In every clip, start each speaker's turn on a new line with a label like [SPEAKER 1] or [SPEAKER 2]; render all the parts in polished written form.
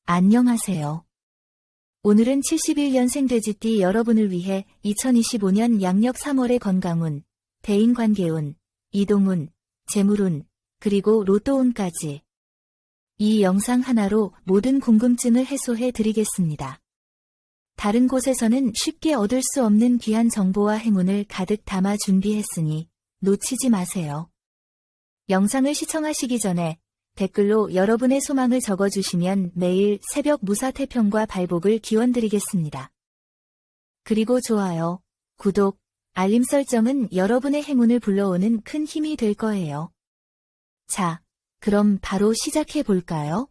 [SPEAKER 1] 안녕하세요. 오늘은 71년생 돼지띠 여러분을 위해 2025년 양력 3월의 건강운, 대인관계운, 이동운, 재물운, 그리고 로또운까지 이 영상 하나로 모든 궁금증을 해소해 드리겠습니다. 다른 곳에서는 쉽게 얻을 수 없는 귀한 정보와 행운을 가득 담아 준비했으니 놓치지 마세요. 영상을 시청하시기 전에 댓글로 여러분의 소망을 적어주시면 매일 새벽 무사태평과 발복을 기원드리겠습니다. 그리고 좋아요, 구독, 알림 설정은 여러분의 행운을 불러오는 큰 힘이 될 거예요. 자, 그럼 바로 시작해 볼까요?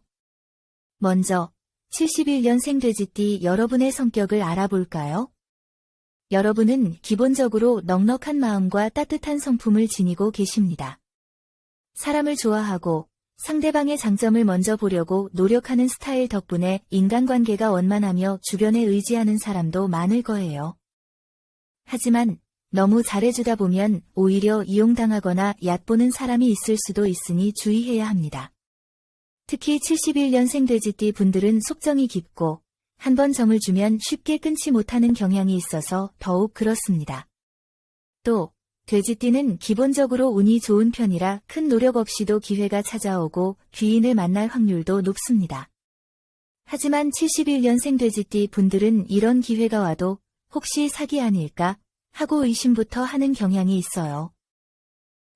[SPEAKER 1] 먼저 71년생 돼지띠 여러분의 성격을 알아볼까요? 여러분은 기본적으로 넉넉한 마음과 따뜻한 성품을 지니고 계십니다. 사람을 좋아하고 상대방의 장점을 먼저 보려고 노력하는 스타일 덕분에 인간관계가 원만하며 주변에 의지하는 사람도 많을 거예요. 하지만 너무 잘해주다 보면 오히려 이용당하거나 얕보는 사람이 있을 수도 있으니 주의해야 합니다. 특히 71년생 돼지띠 분들은 속정이 깊고 한번 정을 주면 쉽게 끊지 못하는 경향이 있어서 더욱 그렇습니다. 또 돼지띠는 기본적으로 운이 좋은 편이라 큰 노력 없이도 기회가 찾아오고 귀인을 만날 확률도 높습니다. 하지만 71년생 돼지띠 분들은 이런 기회가 와도 혹시 사기 아닐까 하고 의심부터 하는 경향이 있어요.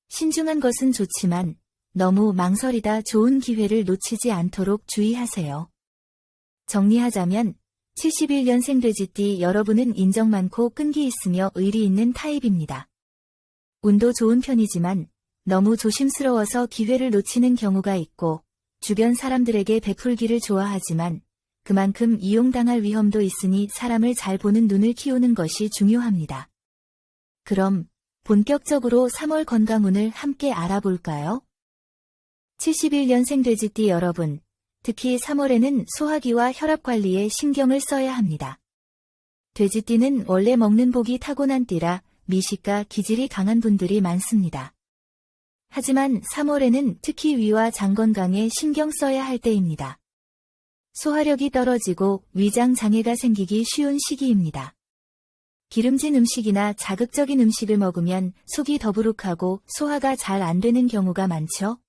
[SPEAKER 1] 신중한 것은 좋지만 너무 망설이다 좋은 기회를 놓치지 않도록 주의하세요. 정리하자면 71년생 돼지띠 여러분은 인정 많고 끈기 있으며 의리 있는 타입입니다. 운도 좋은 편이지만 너무 조심스러워서 기회를 놓치는 경우가 있고 주변 사람들에게 베풀기를 좋아하지만 그만큼 이용당할 위험도 있으니 사람을 잘 보는 눈을 키우는 것이 중요합니다. 그럼 본격적으로 3월 건강운을 함께 알아볼까요? 71년생 돼지띠 여러분, 특히 3월에는 소화기와 혈압 관리에 신경을 써야 합니다. 돼지띠는 원래 먹는 복이 타고난 띠라 미식과 기질이 강한 분들이 많습니다. 하지만 3월에는 특히 위와 장 건강에 신경 써야 할 때입니다. 소화력이 떨어지고 위장 장애가 생기기 쉬운 시기입니다. 기름진 음식이나 자극적인 음식을 먹으면 속이 더부룩하고 소화가 잘 안 되는 경우가 많죠?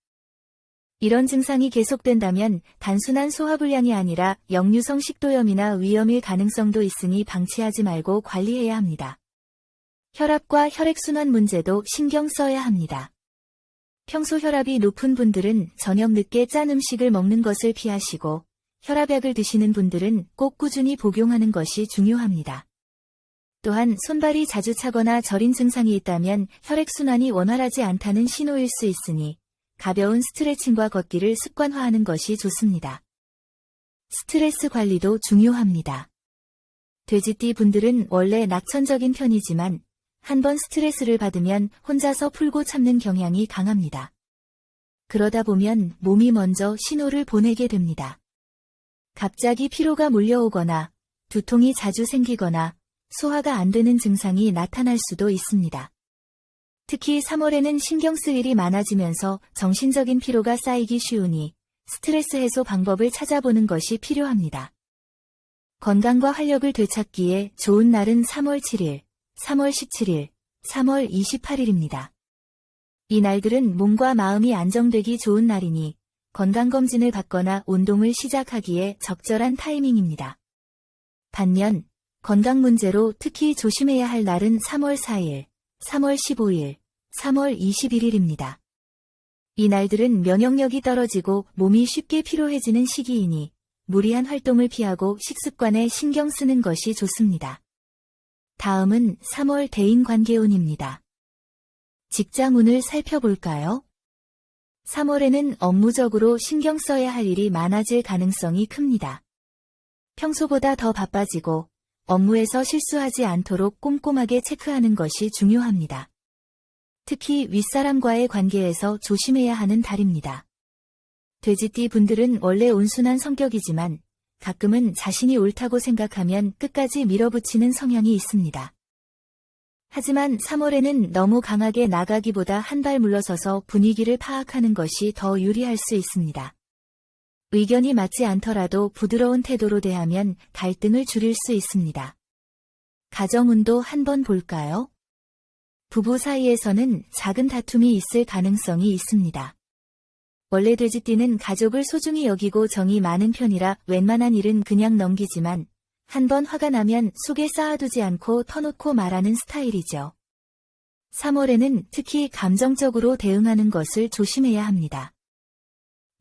[SPEAKER 1] 이런 증상이 계속된다면 단순한 소화불량이 아니라 역류성 식도염이나 위염일 가능성도 있으니 방치하지 말고 관리해야 합니다. 혈압과 혈액순환 문제도 신경 써야 합니다. 평소 혈압이 높은 분들은 저녁 늦게 짠 음식을 먹는 것을 피하시고 혈압약을 드시는 분들은 꼭 꾸준히 복용하는 것이 중요합니다. 또한 손발이 자주 차거나 저린 증상이 있다면 혈액순환이 원활하지 않다는 신호일 수 있으니 가벼운 스트레칭과 걷기를 습관화하는 것이 좋습니다. 스트레스 관리도 중요합니다. 돼지띠 분들은 원래 낙천적인 편이지만 한번 스트레스를 받으면 혼자서 풀고 참는 경향이 강합니다. 그러다 보면 몸이 먼저 신호를 보내게 됩니다. 갑자기 피로가 몰려오거나 두통이 자주 생기거나 소화가 안 되는 증상이 나타날 수도 있습니다. 특히 3월에는 신경 쓸 일이 많아지면서 정신적인 피로가 쌓이기 쉬우니 스트레스 해소 방법을 찾아보는 것이 필요합니다. 건강과 활력을 되찾기에 좋은 날은 3월 7일, 3월 17일, 3월 28일입니다. 이 날들은 몸과 마음이 안정되기 좋은 날이니 건강검진을 받거나 운동을 시작하기에 적절한 타이밍입니다. 반면 건강 문제로 특히 조심해야 할 날은 3월 4일, 3월 15일, 3월 21일입니다. 이 날들은 면역력이 떨어지고 몸이 쉽게 피로해지는 시기이니 무리한 활동을 피하고 식습관에 신경 쓰는 것이 좋습니다. 다음은 3월 대인관계운입니다. 직장운을 살펴볼까요? 3월에는 업무적으로 신경 써야 할 일이 많아질 가능성이 큽니다. 평소보다 더 바빠지고 업무에서 실수하지 않도록 꼼꼼하게 체크하는 것이 중요합니다. 특히 윗사람과의 관계에서 조심해야 하는 달입니다. 돼지띠 분들은 원래 온순한 성격이지만 가끔은 자신이 옳다고 생각하면 끝까지 밀어붙이는 성향이 있습니다. 하지만 3월에는 너무 강하게 나가기보다 한 발 물러서서 분위기를 파악하는 것이 더 유리할 수 있습니다. 의견이 맞지 않더라도 부드러운 태도로 대하면 갈등을 줄일 수 있습니다. 가정운도 한번 볼까요? 부부 사이에서는 작은 다툼이 있을 가능성이 있습니다. 원래 돼지띠는 가족을 소중히 여기고 정이 많은 편이라 웬만한 일은 그냥 넘기지만 한번 화가 나면 속에 쌓아두지 않고 터놓고 말하는 스타일이죠. 3월에는 특히 감정적으로 대응하는 것을 조심해야 합니다.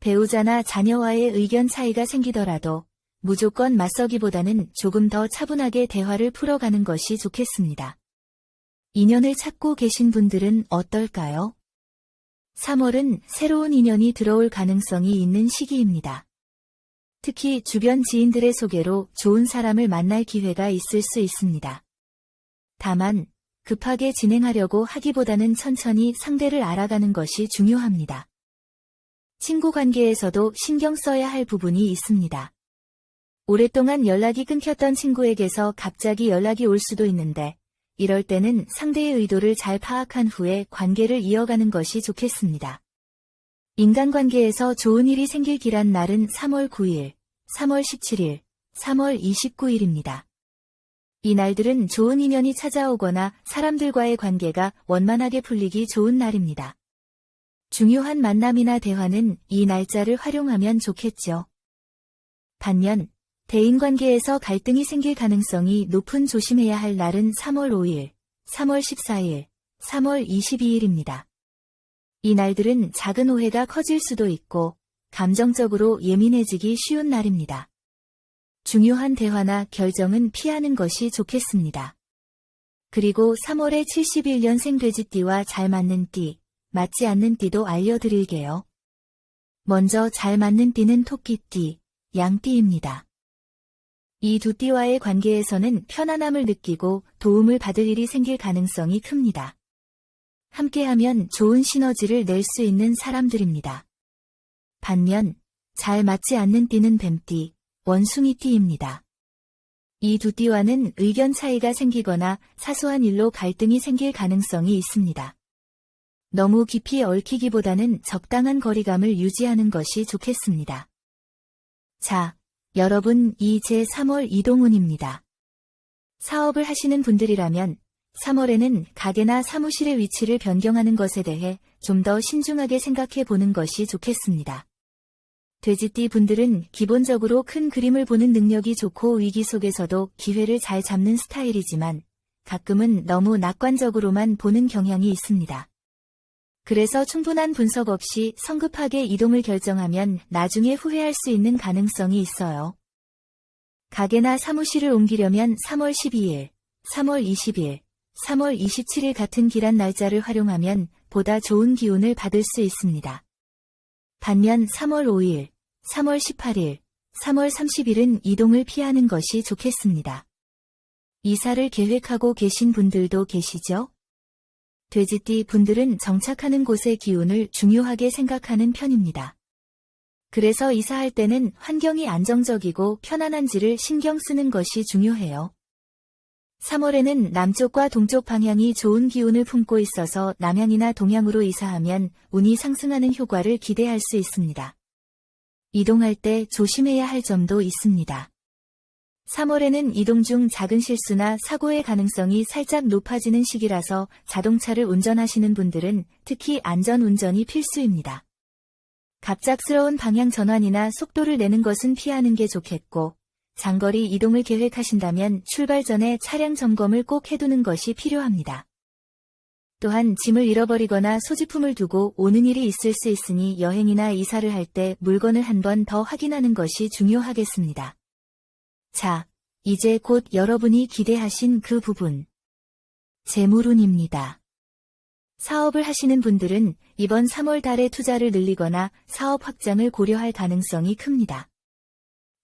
[SPEAKER 1] 배우자나 자녀와의 의견 차이가 생기더라도 무조건 맞서기보다는 조금 더 차분하게 대화를 풀어가는 것이 좋겠습니다. 인연을 찾고 계신 분들은 어떨까요? 3월은 새로운 인연이 들어올 가능성이 있는 시기입니다. 특히 주변 지인들의 소개로 좋은 사람을 만날 기회가 있을 수 있습니다. 다만 급하게 진행하려고 하기보다는 천천히 상대를 알아가는 것이 중요합니다. 친구 관계에서도 신경 써야 할 부분이 있습니다. 오랫동안 연락이 끊겼던 친구에게서 갑자기 연락이 올 수도 있는데 이럴 때는 상대의 의도를 잘 파악한 후에 관계를 이어가는 것이 좋겠습니다. 인간관계에서 좋은 일이 생길 기란 날은 3월 9일, 3월 17일, 3월 29일입니다. 이 날들은 좋은 인연이 찾아오거나 사람들과의 관계가 원만하게 풀리기 좋은 날입니다. 중요한 만남이나 대화는 이 날짜를 활용하면 좋겠죠. 반면 대인관계에서 갈등이 생길 가능성이 높은 조심해야 할 날은 3월 5일, 3월 14일, 3월 22일입니다. 이 날들은 작은 오해가 커질 수도 있고 감정적으로 예민해지기 쉬운 날입니다. 중요한 대화나 결정은 피하는 것이 좋겠습니다. 그리고 3월에 71년생 돼지띠와 잘 맞는 띠, 맞지 않는 띠도 알려드릴게요. 먼저 잘 맞는 띠는 토끼띠, 양띠입니다. 이 두 띠와의 관계에서는 편안함을 느끼고 도움을 받을 일이 생길 가능성이 큽니다. 함께하면 좋은 시너지를 낼 수 있는 사람들입니다. 반면 잘 맞지 않는 띠는 뱀띠, 원숭이띠입니다. 이 두 띠와는 의견 차이가 생기거나 사소한 일로 갈등이 생길 가능성이 있습니다. 너무 깊이 얽히기보다는 적당한 거리감을 유지하는 것이 좋겠습니다. 자, 여러분, 이제 3월 이동운입니다. 사업을 하시는 분들이라면 3월에는 가게나 사무실의 위치를 변경하는 것에 대해 좀 더 신중하게 생각해 보는 것이 좋겠습니다. 돼지띠 분들은 기본적으로 큰 그림을 보는 능력이 좋고 위기 속에서도 기회를 잘 잡는 스타일이지만 가끔은 너무 낙관적으로만 보는 경향이 있습니다. 그래서 충분한 분석 없이 성급하게 이동을 결정하면 나중에 후회할 수 있는 가능성이 있어요. 가게나 사무실을 옮기려면 3월 12일, 3월 20일, 3월 27일 같은 기란 날짜를 활용하면 보다 좋은 기운을 받을 수 있습니다. 반면 3월 5일, 3월 18일, 3월 30일은 이동을 피하는 것이 좋겠습니다. 이사를 계획하고 계신 분들도 계시죠? 돼지띠 분들은 정착하는 곳의 기운을 중요하게 생각하는 편입니다. 그래서 이사할 때는 환경이 안정적이고 편안한지를 신경 쓰는 것이 중요해요. 3월에는 남쪽과 동쪽 방향이 좋은 기운을 품고 있어서 남향이나 동향으로 이사하면 운이 상승하는 효과를 기대할 수 있습니다. 이동할 때 조심해야 할 점도 있습니다. 3월에는 이동 중 작은 실수나 사고의 가능성이 살짝 높아지는 시기라서 자동차를 운전하시는 분들은 특히 안전운전이 필수입니다. 갑작스러운 방향 전환이나 속도를 내는 것은 피하는 게 좋겠고, 장거리 이동을 계획하신다면 출발 전에 차량 점검을 꼭 해두는 것이 필요합니다. 또한 짐을 잃어버리거나 소지품을 두고 오는 일이 있을 수 있으니 여행이나 이사를 할 때 물건을 한 번 더 확인하는 것이 중요하겠습니다. 자, 이제 곧 여러분이 기대하신 그 부분. 재물운입니다. 사업을 하시는 분들은 이번 3월 달에 투자를 늘리거나 사업 확장을 고려할 가능성이 큽니다.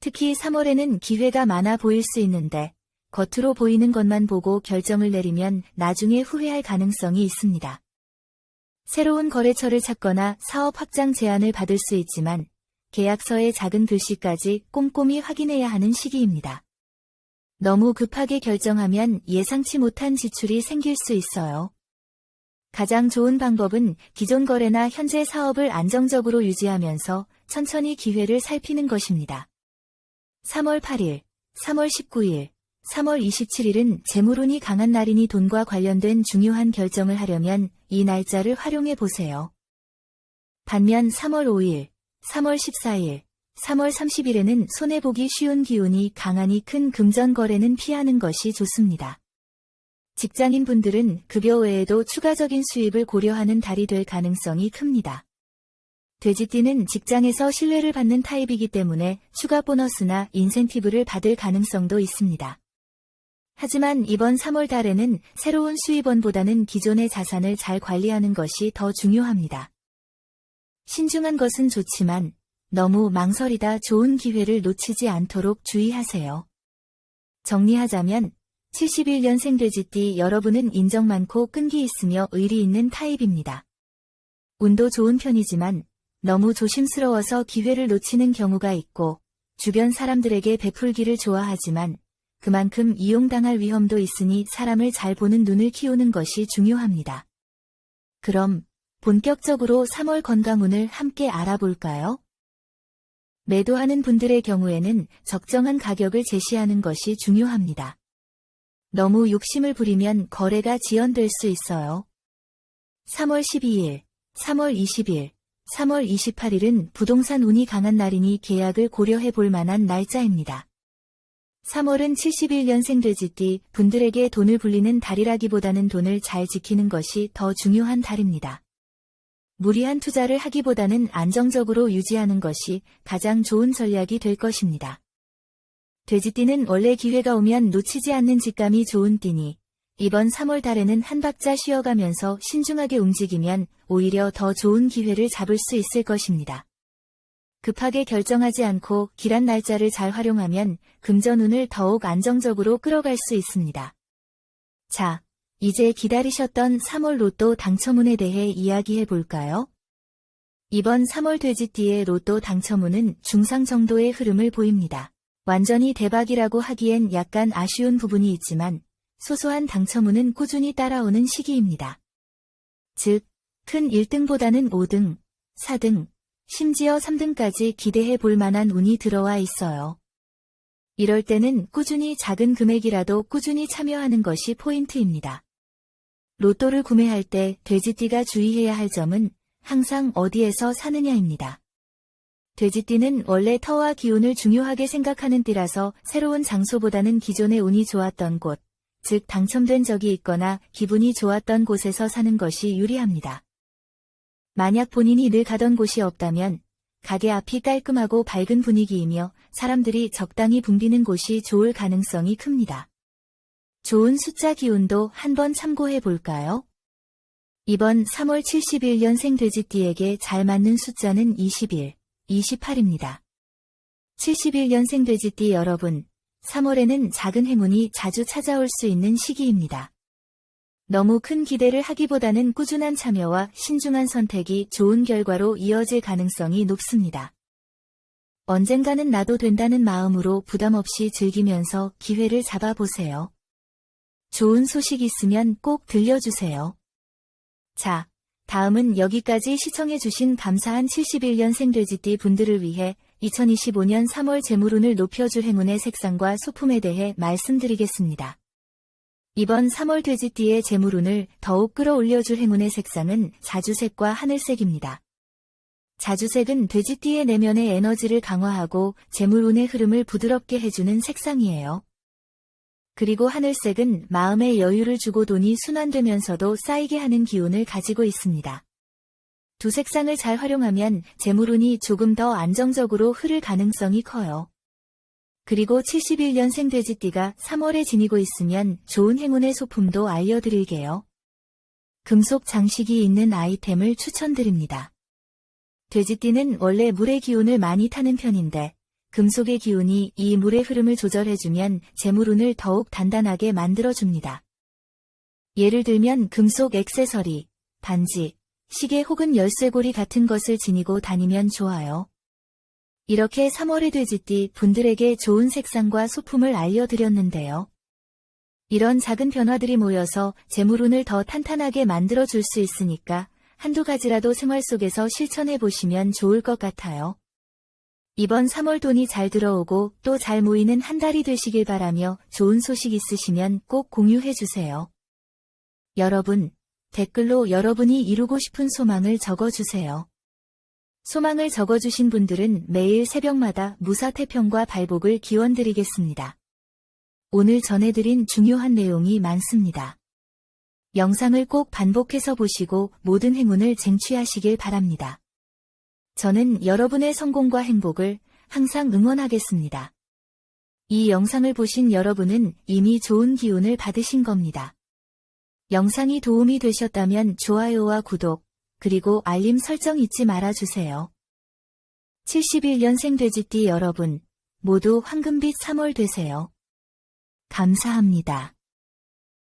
[SPEAKER 1] 특히 3월에는 기회가 많아 보일 수 있는데 겉으로 보이는 것만 보고 결정을 내리면 나중에 후회할 가능성이 있습니다. 새로운 거래처를 찾거나 사업 확장 제안을 받을 수 있지만 계약서의 작은 글씨까지 꼼꼼히 확인해야 하는 시기입니다. 너무 급하게 결정하면 예상치 못한 지출이 생길 수 있어요. 가장 좋은 방법은 기존 거래나 현재 사업을 안정적으로 유지하면서 천천히 기회를 살피는 것입니다. 3월 8일, 3월 19일, 3월 27일은 재물운이 강한 날이니 돈과 관련된 중요한 결정을 하려면 이 날짜를 활용해 보세요. 반면 3월 5일, 3월 14일, 3월 30일에는 손해보기 쉬운 기운이 강하니 큰 금전 거래는 피하는 것이 좋습니다. 직장인분들은 급여 외에도 추가적인 수입을 고려하는 달이 될 가능성이 큽니다. 돼지띠는 직장에서 신뢰를 받는 타입이기 때문에 추가 보너스나 인센티브를 받을 가능성도 있습니다. 하지만 이번 3월 달에는 새로운 수입원보다는 기존의 자산을 잘 관리하는 것이 더 중요합니다. 신중한 것은 좋지만 너무 망설이다 좋은 기회를 놓치지 않도록 주의하세요. 정리하자면 71년생 돼지띠 여러분은 인정 많고 끈기 있으며 의리 있는 타입입니다. 운도 좋은 편이지만 너무 조심스러워서 기회를 놓치는 경우가 있고 주변 사람들에게 베풀기를 좋아하지만 그만큼 이용당할 위험도 있으니 사람을 잘 보는 눈을 키우는 것이 중요합니다. 그럼 본격적으로 3월 건강운을 함께 알아볼까요? 매도하는 분들의 경우에는 적정한 가격을 제시하는 것이 중요합니다. 너무 욕심을 부리면 거래가 지연될 수 있어요. 3월 12일, 3월 20일, 3월 28일은 부동산 운이 강한 날이니 계약을 고려해 볼 만한 날짜입니다. 3월은 71년생 돼지띠 분들에게 돈을 불리는 달이라기보다는 돈을 잘 지키는 것이 더 중요한 달입니다. 무리한 투자를 하기보다는 안정적으로 유지하는 것이 가장 좋은 전략이 될 것입니다. 돼지띠는 원래 기회가 오면 놓치지 않는 직감이 좋은 띠니 이번 3월 달에는 한 박자 쉬어가면서 신중하게 움직이면 오히려 더 좋은 기회를 잡을 수 있을 것입니다. 급하게 결정하지 않고 길한 날짜를 잘 활용하면 금전운을 더욱 안정적으로 끌어갈 수 있습니다. 자, 이제 기다리셨던 3월 로또 당첨운에 대해 이야기해 볼까요? 이번 3월 돼지띠의 로또 당첨운은 중상 정도의 흐름을 보입니다. 완전히 대박이라고 하기엔 약간 아쉬운 부분이 있지만 소소한 당첨운은 꾸준히 따라오는 시기입니다. 즉, 큰 1등보다는 5등, 4등, 심지어 3등까지 기대해 볼 만한 운이 들어와 있어요. 이럴 때는 꾸준히 작은 금액이라도 꾸준히 참여하는 것이 포인트입니다. 로또를 구매할 때 돼지띠가 주의해야 할 점은 항상 어디에서 사느냐입니다. 돼지띠는 원래 터와 기운을 중요하게 생각하는 띠라서 새로운 장소보다는 기존의 운이 좋았던 곳, 즉 당첨된 적이 있거나 기분이 좋았던 곳에서 사는 것이 유리합니다. 만약 본인이 늘 가던 곳이 없다면 가게 앞이 깔끔하고 밝은 분위기이며 사람들이 적당히 붐비는 곳이 좋을 가능성이 큽니다. 좋은 숫자 기운도 한번 참고해 볼까요? 이번 3월 71년생 돼지띠에게 잘 맞는 숫자는 21, 28입니다. 71년생 돼지띠 여러분, 3월에는 작은 행운이 자주 찾아올 수 있는 시기입니다. 너무 큰 기대를 하기보다는 꾸준한 참여와 신중한 선택이 좋은 결과로 이어질 가능성이 높습니다. 언젠가는 나도 된다는 마음으로 부담 없이 즐기면서 기회를 잡아보세요. 좋은 소식 있으면 꼭 들려주세요. 자, 다음은 여기까지 시청해주신 감사한 71년생 돼지띠 분들을 위해 2025년 3월 재물운을 높여줄 행운의 색상과 소품에 대해 말씀드리겠습니다. 이번 3월 돼지띠의 재물운을 더욱 끌어올려줄 행운의 색상은 자주색과 하늘색입니다. 자주색은 돼지띠의 내면의 에너지를 강화하고 재물운의 흐름을 부드럽게 해주는 색상이에요. 그리고 하늘색은 마음의 여유를 주고 돈이 순환되면서도 쌓이게 하는 기운을 가지고 있습니다. 두 색상을 잘 활용하면 재물운이 조금 더 안정적으로 흐를 가능성이 커요. 그리고 71년생 돼지띠가 3월에 지니고 있으면 좋은 행운의 소품도 알려드릴게요. 금속 장식이 있는 아이템을 추천드립니다. 돼지띠는 원래 물의 기운을 많이 타는 편인데 금속의 기운이 이 물의 흐름을 조절해주면 재물운을 더욱 단단하게 만들어줍니다. 예를 들면 금속 액세서리, 반지, 시계 혹은 열쇠고리 같은 것을 지니고 다니면 좋아요. 이렇게 3월의 돼지띠 분들에게 좋은 색상과 소품을 알려드렸는데요. 이런 작은 변화들이 모여서 재물운을 더 탄탄하게 만들어줄 수 있으니까 한두 가지라도 생활 속에서 실천해보시면 좋을 것 같아요. 이번 3월 돈이 잘 들어오고 또 잘 모이는 한 달이 되시길 바라며 좋은 소식 있으시면 꼭 공유해 주세요. 여러분, 댓글로 여러분이 이루고 싶은 소망을 적어주세요. 소망을 적어주신 분들은 매일 새벽마다 무사태평과 발복을 기원드리겠습니다. 오늘 전해드린 중요한 내용이 많습니다. 영상을 꼭 반복해서 보시고 모든 행운을 쟁취하시길 바랍니다. 저는 여러분의 성공과 행복을 항상 응원하겠습니다. 이 영상을 보신 여러분은 이미 좋은 기운을 받으신 겁니다. 영상이 도움이 되셨다면 좋아요와 구독, 그리고 알림 설정 잊지 말아주세요. 71년생 돼지띠 여러분, 모두 황금빛 3월 되세요. 감사합니다.